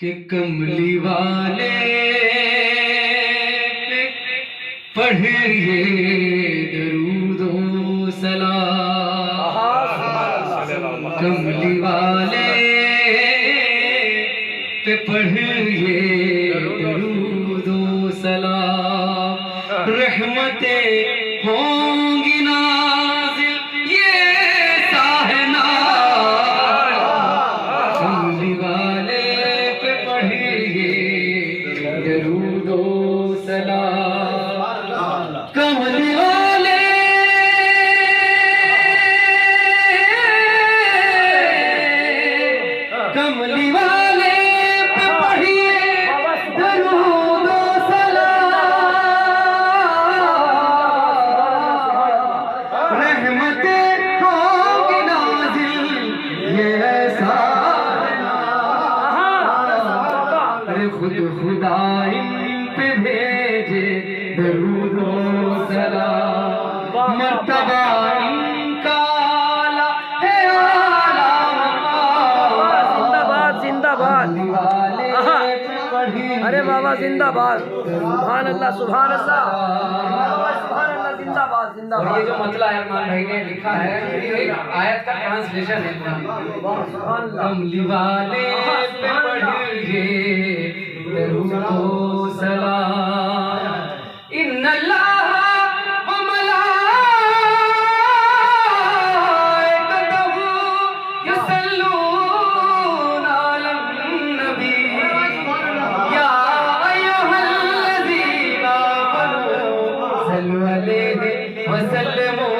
कि कमली वाले पे पढ़िए दरूदो सलाम। कमली वाले पे पढ़िए दरूदो सलाम। रहमतें होंगी नाज़िल ये साहना। कमली वाले पे पढ़िए दरूदो सलाम। कमली वाले कमली वाले पे पढ़िए दरूदो सलाम। रहमतें होंगी नाज़िल ये ऐसा खुद खुदा इन पे भेजे दरूदो सलाम। मर्तबा इनका आला है आला जिंदाबाद जिंदाबाद। वाले पे पढ़िए अरे बाबा जिंदाबाद। सुभान अल्लाह सुभान अल्लाह सुभान अल्लाह। जिंदाबाद और जिंदाबाद। ये जो मतला अरमान भाई ने लिखा है ये आयत का ट्रांसलेशन है। सुभान अल्लाह। कमली वाले पे पढ़िए दरूदो सलाम। इन्नल्लाह व मलाइकतहू युसल्लूना अलन नबी या अय्युहल्लज़ीना आमनू सल्लू अलैहि व सल्लिमू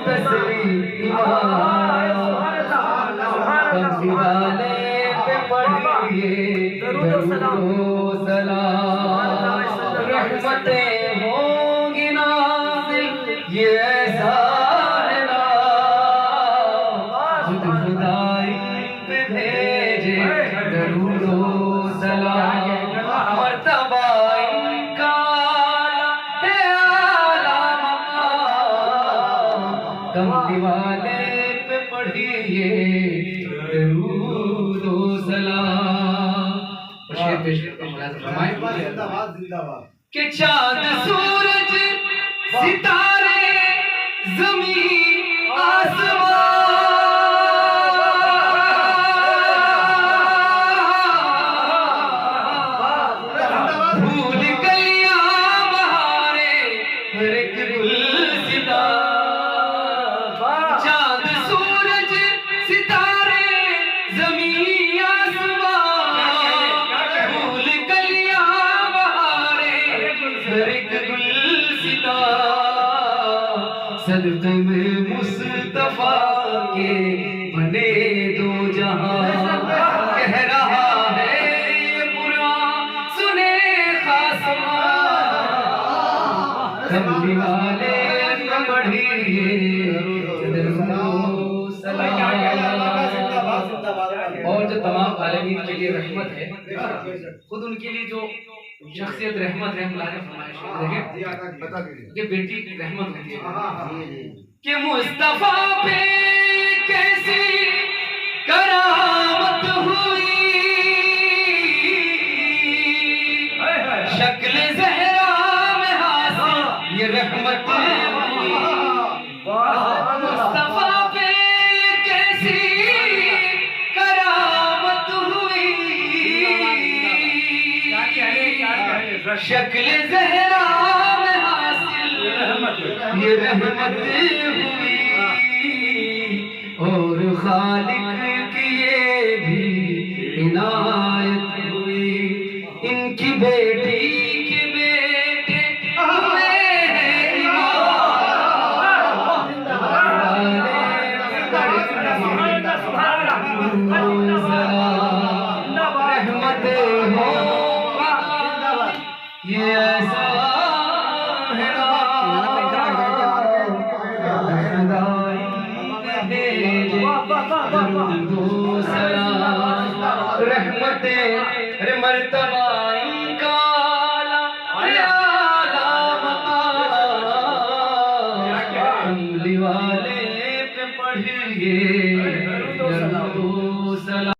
तस्लीमा। कमली वाले पे पढ़िए दरूदो सलाम। रहमतें होंगी नाज़िल ये ऐसा है नाम। खुद खुदाई पे भेजे दरूदो सलाम। मर्तबा इनका आला है आला मकाम। कमली वाले पे पढ़िए दरूदो सलाम। और शेर पेश करके मुलाज़ा फरमाएं कि चाँद सूरज सितारे ज़मीं आसमां फूल कलियां बहारें हर एक गुलसिता। चाँद सूरज सितारे ज़मीं आसमां फूल कलियां बहारें हर एक गुलसिता। सदक़े में मुस्तफ़ा के बने दो जहां। कह रहा है ये कुरान सुने खासमा। कमली वाले पे पढ़िए दरूदो सलाम। और जो तमाम आलमीन के लिए रहमत है खुद उनके लिए जो शख्सियत रहमत है मुलाज़ा फरमाइए। देखें ये बेटी रहमत होती है कि मुस्तफा पे कैसी करामत हुई। शक्ल ज़हरा में हासिल ये रहमत हुई। मुस्तफा पे कैसी करामत हुई। शक्ल ज़हरा में हासिल ये रहमत हुई। और खालिक की ये भी इनायत हुई। इनकी बेटी के बेटे हुए हैं रहमतें हो ये ऐसा है दरूदो सलाम। रहमतें अरे मर्तबा इनका आला है आला मकाम। कमली वाले पे पढ़िए